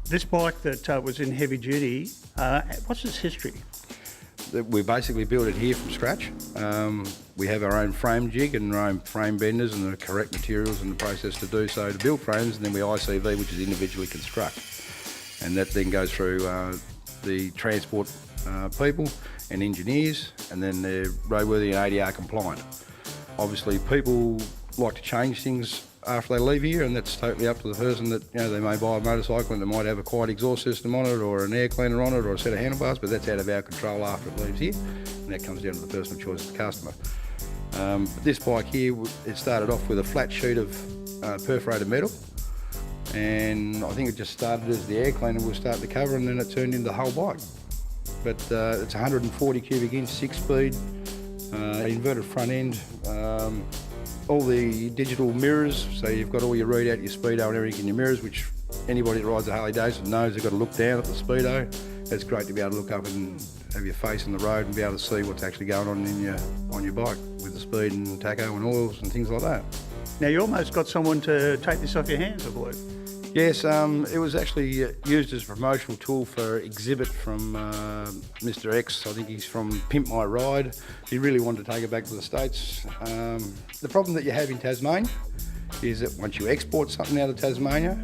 This bike that was in heavy duty, what's its history? We basically built it here from scratch. We have our own frame jig and our own frame benders and the correct materials and the process to do so to build frames, and then we ICV, which is individually construct. And that then goes through the transport people and engineers, and then they're roadworthy and ADR compliant. Obviously people like to change things after they leave here, and that's totally up to the person. That, you know, they may buy a motorcycle and they might have a quiet exhaust system on it or an air cleaner on it or a set of handlebars, but that's out of our control after it leaves here, and that comes down to the personal choice of the customer. But this bike here, it started off with a flat sheet of perforated metal, and I think it just started as the air cleaner was starting to cover, and then it turned into the whole bike. But it's 140 cubic inch, 6-speed, inverted front end, all the digital mirrors, so you've got all your readout, your speedo and everything in your mirrors, which anybody that rides a Harley Davidson knows they've got to look down at the speedo. It's great to be able to look up and have your face in the road and be able to see what's actually going on your bike with the speed and tacho and oils and things like that. Now you almost got someone to take this off your hands, I believe. Yes, it was actually used as a promotional tool for exhibit from Mr. X. I think he's from Pimp My Ride. He really wanted to take it back to the States. The problem that you have in Tasmania is that once you export something out of Tasmania,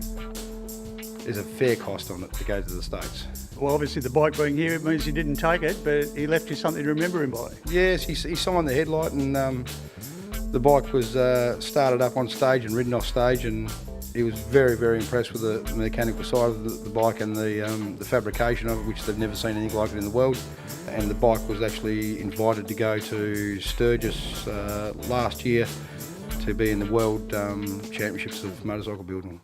there's a fair cost on it to go to the States. Well, obviously the bike being here, it means he didn't take it, but he left you something to remember him by. Yes, he signed the headlight, and the bike was started up on stage and ridden off stage, and he was very, very impressed with the mechanical side of the bike and the fabrication of it, which they've never seen anything like it in the world. And the bike was actually invited to go to Sturgis last year to be in the World Championships of Motorcycle Building.